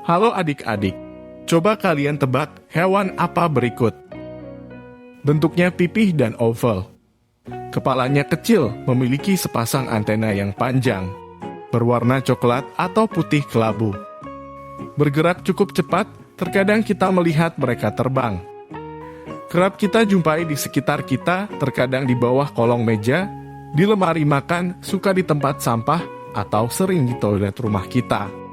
Halo adik-adik, coba kalian tebak hewan apa berikut. Bentuknya pipih dan oval. Kepalanya kecil, memiliki sepasang antena yang panjang. Berwarna coklat atau putih kelabu. Bergerak cukup cepat, terkadang kita melihat mereka terbang. Kerap kita jumpai di sekitar kita, terkadang di bawah kolong meja, di lemari makan, suka di tempat sampah, atau sering di toilet rumah kita.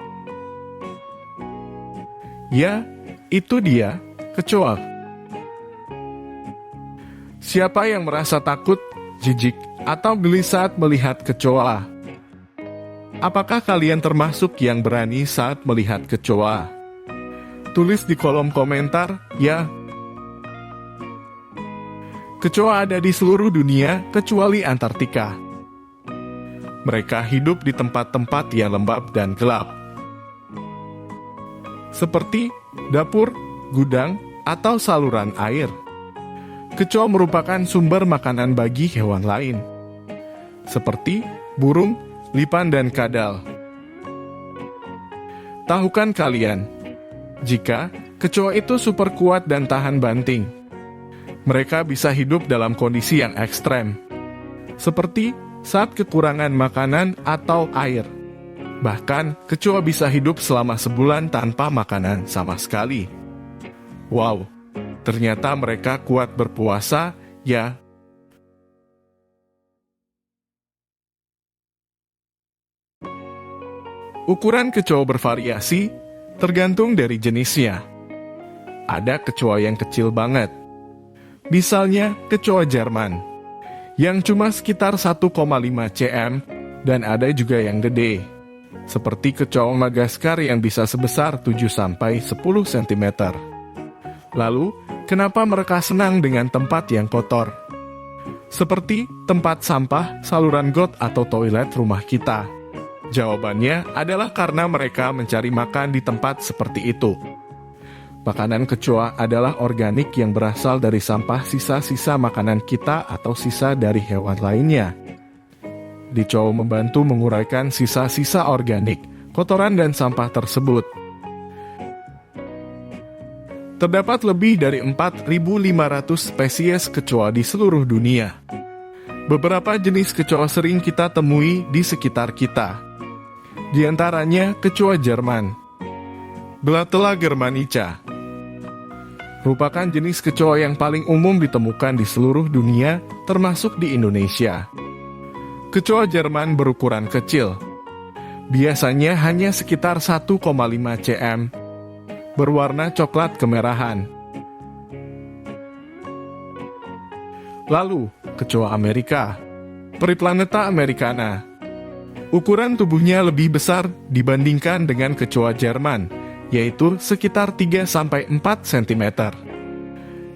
Ya, itu dia, kecoa. Siapa yang merasa takut, jijik, atau geli saat melihat kecoa? Apakah kalian termasuk yang berani saat melihat kecoa? Tulis di kolom komentar, ya. Kecoa ada di seluruh dunia, kecuali Antartika. Mereka hidup di tempat-tempat yang lembab dan gelap, seperti dapur, gudang, atau saluran air. Kecoa merupakan sumber makanan bagi hewan lain, seperti burung, lipan, dan kadal. Tahukan kalian, jika kecoa itu super kuat dan tahan banting, mereka bisa hidup dalam kondisi yang ekstrem, seperti saat kekurangan makanan atau air. Bahkan, kecoa bisa hidup selama sebulan tanpa makanan sama sekali. Wow, ternyata mereka kuat berpuasa, ya. Ukuran kecoa bervariasi, tergantung dari jenisnya. Ada kecoa yang kecil banget. Misalnya kecoa Jerman, yang cuma sekitar 1,5 cm, dan ada juga yang gede, seperti kecoa Madagaskar yang bisa sebesar 7-10 cm. Lalu, kenapa mereka senang dengan tempat yang kotor? Seperti tempat sampah, saluran got, atau toilet rumah kita. Jawabannya adalah karena mereka mencari makan di tempat seperti itu. Makanan kecoa adalah organik yang berasal dari sampah sisa-sisa makanan kita atau sisa dari hewan lainnya. Kecoa membantu menguraikan sisa-sisa organik, kotoran, dan sampah tersebut. Terdapat lebih dari 4.500 spesies kecoa di seluruh dunia. Beberapa jenis kecoa sering kita temui di sekitar kita. Di antaranya kecoa Jerman, Belatella germanica, merupakan jenis kecoa yang paling umum ditemukan di seluruh dunia, termasuk di Indonesia. Kecoa Jerman berukuran kecil, biasanya hanya sekitar 1,5 cm, berwarna coklat kemerahan. Lalu, kecoa Amerika, Periplaneta americana. Ukuran tubuhnya lebih besar dibandingkan dengan kecoa Jerman, yaitu sekitar 3-4 cm.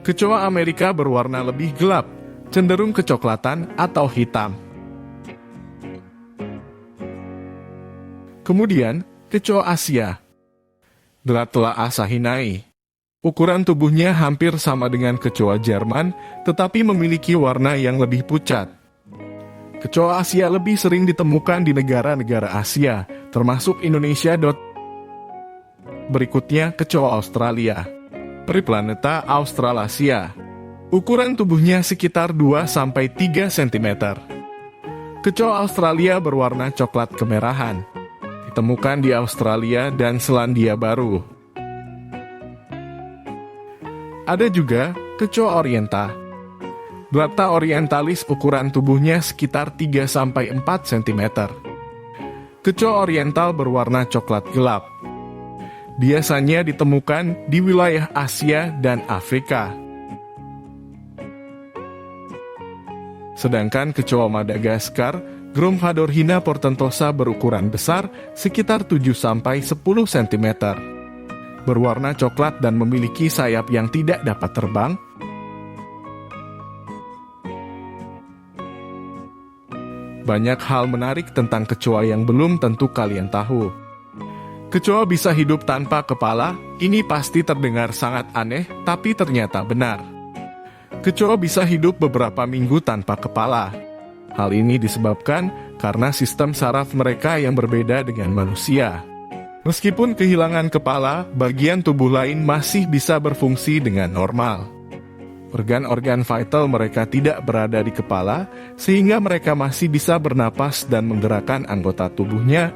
Kecoa Amerika berwarna lebih gelap, cenderung kecoklatan atau hitam. Kemudian, kecoa Asia, Belatella asahinae. Ukuran tubuhnya hampir sama dengan kecoa Jerman, tetapi memiliki warna yang lebih pucat. Kecoa Asia lebih sering ditemukan di negara-negara Asia, termasuk Indonesia. Berikutnya, kecoa Australia, Periplaneta australacea. Ukuran tubuhnya sekitar 2-3 cm. Kecoa Australia berwarna coklat kemerahan. Ditemukan di Australia dan Selandia Baru. Ada juga kecoa orienta, Blatta orientalis. Ukuran tubuhnya sekitar 3-4 cm. Kecoa oriental berwarna coklat gelap. Biasanya ditemukan di wilayah Asia dan Afrika. Sedangkan kecoa Madagaskar, Gromphadorhina portentosa, berukuran besar, sekitar 7-10 cm. Berwarna coklat dan memiliki sayap yang tidak dapat terbang. Banyak hal menarik tentang kecoa yang belum tentu kalian tahu. Kecoa bisa hidup tanpa kepala. Ini pasti terdengar sangat aneh, tapi ternyata benar. Kecoa bisa hidup beberapa minggu tanpa kepala. Hal ini disebabkan karena sistem saraf mereka yang berbeda dengan manusia. Meskipun kehilangan kepala, bagian tubuh lain masih bisa berfungsi dengan normal. Organ-organ vital mereka tidak berada di kepala, sehingga mereka masih bisa bernapas dan menggerakkan anggota tubuhnya.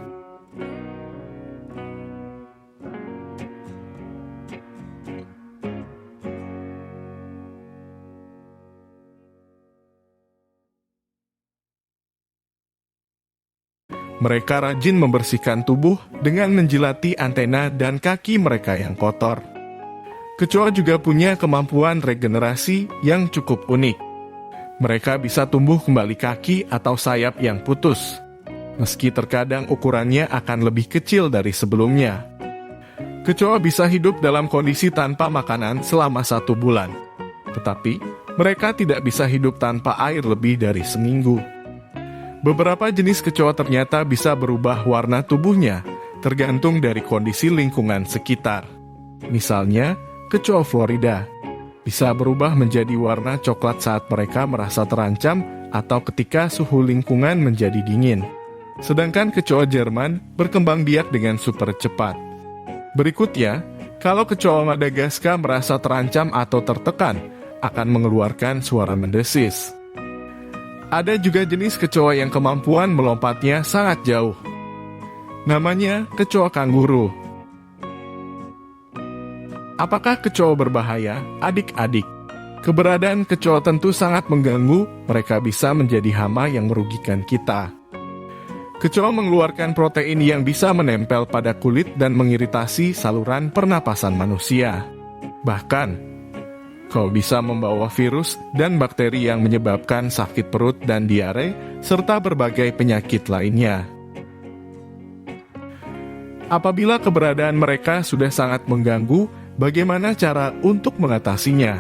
Mereka rajin membersihkan tubuh dengan menjilati antena dan kaki mereka yang kotor. Kecoa juga punya kemampuan regenerasi yang cukup unik. Mereka bisa tumbuh kembali kaki atau sayap yang putus, meski terkadang ukurannya akan lebih kecil dari sebelumnya. Kecoa bisa hidup dalam kondisi tanpa makanan selama 1 bulan, tetapi mereka tidak bisa hidup tanpa air lebih dari seminggu. Beberapa jenis kecoa ternyata bisa berubah warna tubuhnya, tergantung dari kondisi lingkungan sekitar. Misalnya, kecoa Florida bisa berubah menjadi warna coklat saat mereka merasa terancam atau ketika suhu lingkungan menjadi dingin. Sedangkan kecoa Jerman berkembang biak dengan super cepat. Berikutnya, kalau kecoa Madagaskar merasa terancam atau tertekan, akan mengeluarkan suara mendesis. Ada juga jenis kecoa yang kemampuan melompatnya sangat jauh. Namanya kecoa kanguru. Apakah kecoa berbahaya? Adik-adik, keberadaan kecoa tentu sangat mengganggu, mereka bisa menjadi hama yang merugikan kita. Kecoa mengeluarkan protein yang bisa menempel pada kulit dan mengiritasi saluran pernapasan manusia. Bahkan, kau bisa membawa virus dan bakteri yang menyebabkan sakit perut dan diare, serta berbagai penyakit lainnya. Apabila keberadaan mereka sudah sangat mengganggu, bagaimana cara untuk mengatasinya?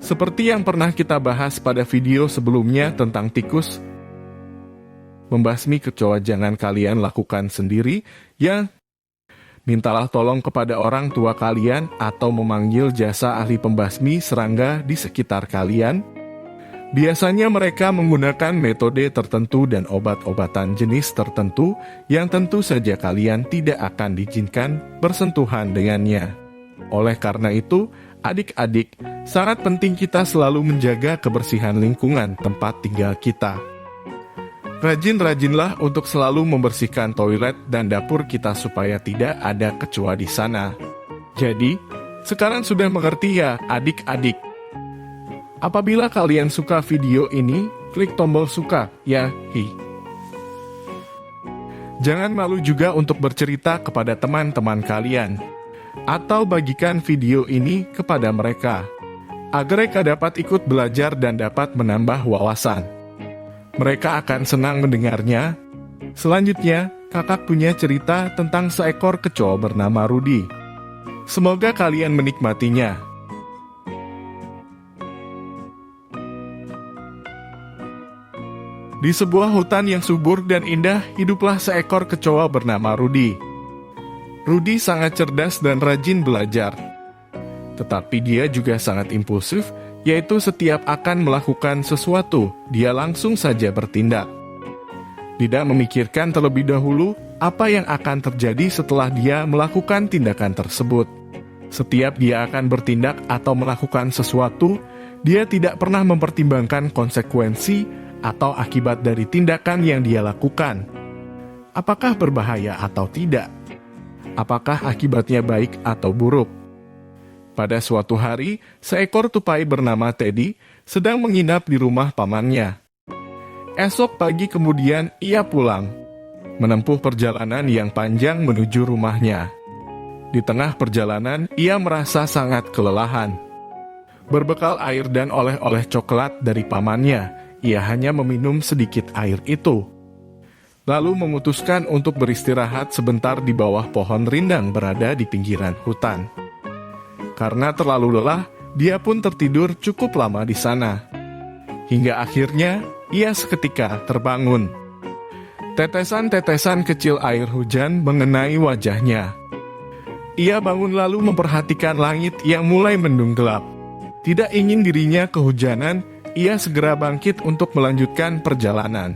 Seperti yang pernah kita bahas pada video sebelumnya tentang tikus, membasmi kecoa jangan kalian lakukan sendiri, ya. Mintalah tolong kepada orang tua kalian atau memanggil jasa ahli pembasmi serangga di sekitar kalian. Biasanya mereka menggunakan metode tertentu dan obat-obatan jenis tertentu yang tentu saja kalian tidak akan diizinkan bersentuhan dengannya. Oleh karena itu, adik-adik, sangat penting kita selalu menjaga kebersihan lingkungan tempat tinggal kita. Rajin-rajinlah untuk selalu membersihkan toilet dan dapur kita supaya tidak ada kecoa di sana. Jadi, sekarang sudah mengerti ya adik-adik? Apabila kalian suka video ini, klik tombol suka ya. Jangan malu juga untuk bercerita kepada teman-teman kalian, atau bagikan video ini kepada mereka, agar mereka dapat ikut belajar dan dapat menambah wawasan. Mereka akan senang mendengarnya. Selanjutnya, kakak punya cerita tentang seekor kecoa bernama Rudy. Semoga kalian menikmatinya. Di sebuah hutan yang subur dan indah, hiduplah seekor kecoa bernama Rudy. Rudy sangat cerdas dan rajin belajar. Tetapi dia juga sangat impulsif, yaitu setiap akan melakukan sesuatu, dia langsung saja bertindak. Tidak memikirkan terlebih dahulu apa yang akan terjadi setelah dia melakukan tindakan tersebut. Setiap dia akan bertindak atau melakukan sesuatu, dia tidak pernah mempertimbangkan konsekuensi atau akibat dari tindakan yang dia lakukan. Apakah berbahaya atau tidak? Apakah akibatnya baik atau buruk? Pada suatu hari, seekor tupai bernama Teddy sedang menginap di rumah pamannya. Esok pagi kemudian ia pulang, menempuh perjalanan yang panjang menuju rumahnya. Di tengah perjalanan, ia merasa sangat kelelahan. Berbekal air dan oleh-oleh coklat dari pamannya, ia hanya meminum sedikit air itu. Lalu memutuskan untuk beristirahat sebentar di bawah pohon rindang berada di pinggiran hutan. Karena terlalu lelah, dia pun tertidur cukup lama di sana. Hingga akhirnya, ia seketika terbangun. Tetesan-tetesan kecil air hujan mengenai wajahnya. Ia bangun lalu memperhatikan langit yang mulai mendung gelap. Tidak ingin dirinya kehujanan, ia segera bangkit untuk melanjutkan perjalanan.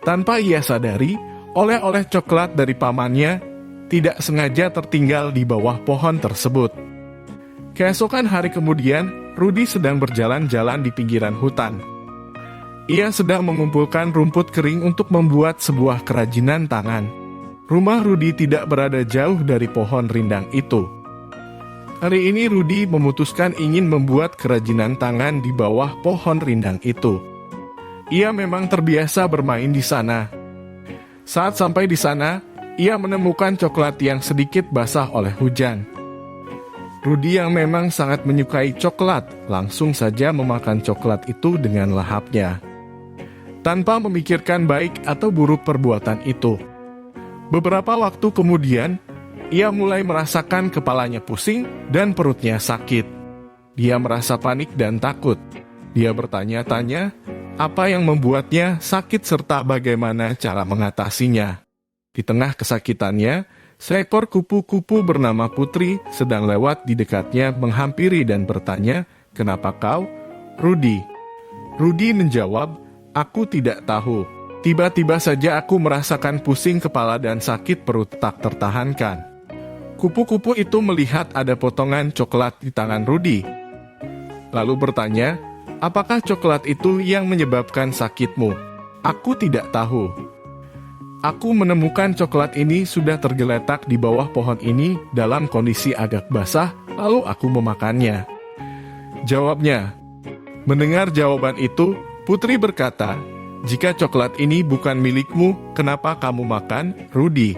Tanpa ia sadari, oleh-oleh coklat dari pamannya tidak sengaja tertinggal di bawah pohon tersebut. Keesokan hari kemudian, Rudy sedang berjalan-jalan di pinggiran hutan. Ia sedang mengumpulkan rumput kering untuk membuat sebuah kerajinan tangan. Rumah Rudy tidak berada jauh dari pohon rindang itu. Hari ini Rudy memutuskan ingin membuat kerajinan tangan di bawah pohon rindang itu. Ia memang terbiasa bermain di sana. Saat sampai di sana, ia menemukan coklat yang sedikit basah oleh hujan. Rudy yang memang sangat menyukai coklat, langsung saja memakan coklat itu dengan lahapnya, tanpa memikirkan baik atau buruk perbuatan itu. Beberapa waktu kemudian, ia mulai merasakan kepalanya pusing dan perutnya sakit. Dia merasa panik dan takut. Dia bertanya-tanya apa yang membuatnya sakit serta bagaimana cara mengatasinya. Di tengah kesakitannya, seekor kupu-kupu bernama Putri sedang lewat di dekatnya menghampiri dan bertanya, "Kenapa kau, Rudy?" Rudy menjawab, "Aku tidak tahu. Tiba-tiba saja aku merasakan pusing kepala dan sakit perut tak tertahankan." Kupu-kupu itu melihat ada potongan coklat di tangan Rudy, lalu bertanya, "Apakah coklat itu yang menyebabkan sakitmu?" "Aku tidak tahu. Aku menemukan coklat ini sudah tergeletak di bawah pohon ini dalam kondisi agak basah, lalu aku memakannya," jawabnya. Mendengar jawaban itu, Putri berkata, "Jika coklat ini bukan milikmu, kenapa kamu makan, Rudy?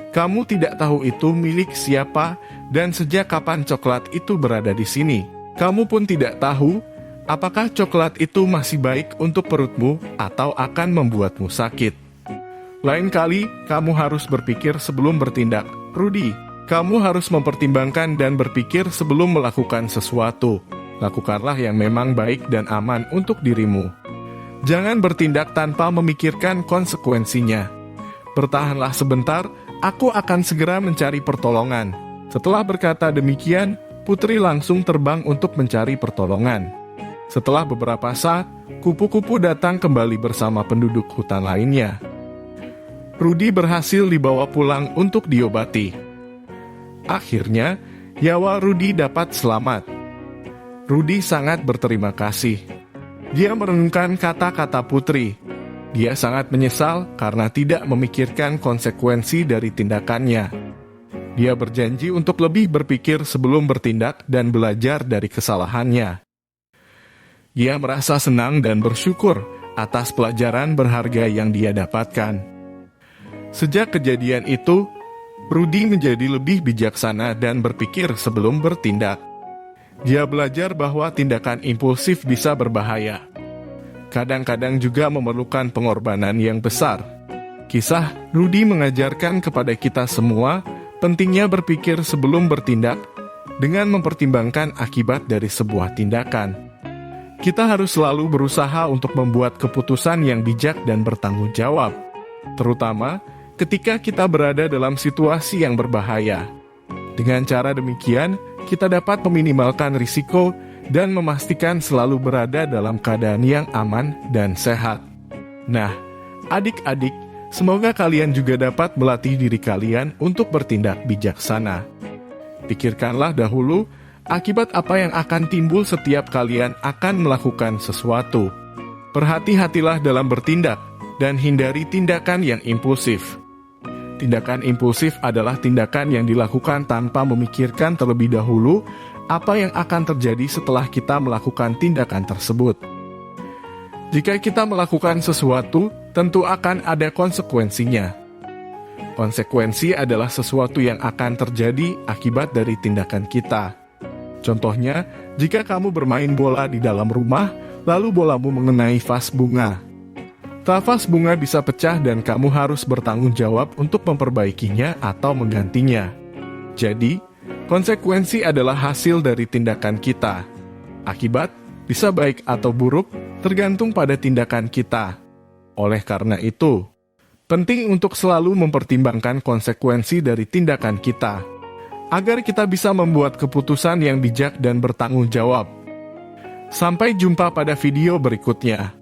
Kamu tidak tahu itu milik siapa dan sejak kapan coklat itu berada di sini. Kamu pun tidak tahu apakah coklat itu masih baik untuk perutmu atau akan membuatmu sakit. Lain kali, kamu harus berpikir sebelum bertindak, Rudy. Kamu harus mempertimbangkan dan berpikir sebelum melakukan sesuatu. Lakukanlah yang memang baik dan aman untuk dirimu. Jangan bertindak tanpa memikirkan konsekuensinya. Bertahanlah sebentar, aku akan segera mencari pertolongan." Setelah berkata demikian, Putri langsung terbang untuk mencari pertolongan. Setelah beberapa saat, kupu-kupu datang kembali bersama penduduk hutan lainnya. Rudy berhasil dibawa pulang untuk diobati. Akhirnya, nyawa Rudy dapat selamat. Rudy sangat berterima kasih. Dia merenungkan kata-kata Putri. Dia sangat menyesal karena tidak memikirkan konsekuensi dari tindakannya. Dia berjanji untuk lebih berpikir sebelum bertindak dan belajar dari kesalahannya. Dia merasa senang dan bersyukur atas pelajaran berharga yang dia dapatkan. Sejak kejadian itu, Rudy menjadi lebih bijaksana dan berpikir sebelum bertindak. Dia belajar bahwa tindakan impulsif bisa berbahaya. Kadang-kadang juga memerlukan pengorbanan yang besar. Kisah Rudy mengajarkan kepada kita semua pentingnya berpikir sebelum bertindak dengan mempertimbangkan akibat dari sebuah tindakan. Kita harus selalu berusaha untuk membuat keputusan yang bijak dan bertanggung jawab, terutama ketika kita berada dalam situasi yang berbahaya. Dengan cara demikian, kita dapat meminimalkan risiko dan memastikan selalu berada dalam keadaan yang aman dan sehat. Nah, adik-adik, semoga kalian juga dapat melatih diri kalian untuk bertindak bijaksana. Pikirkanlah dahulu akibat apa yang akan timbul setiap kalian akan melakukan sesuatu. Berhati-hatilah dalam bertindak dan hindari tindakan yang impulsif. Tindakan impulsif adalah tindakan yang dilakukan tanpa memikirkan terlebih dahulu apa yang akan terjadi setelah kita melakukan tindakan tersebut. Jika kita melakukan sesuatu, tentu akan ada konsekuensinya. Konsekuensi adalah sesuatu yang akan terjadi akibat dari tindakan kita. Contohnya, jika kamu bermain bola di dalam rumah, lalu bolamu mengenai vas bunga. Vas bunga bisa pecah dan kamu harus bertanggung jawab untuk memperbaikinya atau menggantinya. Jadi, konsekuensi adalah hasil dari tindakan kita. Akibat bisa baik atau buruk tergantung pada tindakan kita. Oleh karena itu, penting untuk selalu mempertimbangkan konsekuensi dari tindakan kita, agar kita bisa membuat keputusan yang bijak dan bertanggung jawab. Sampai jumpa pada video berikutnya.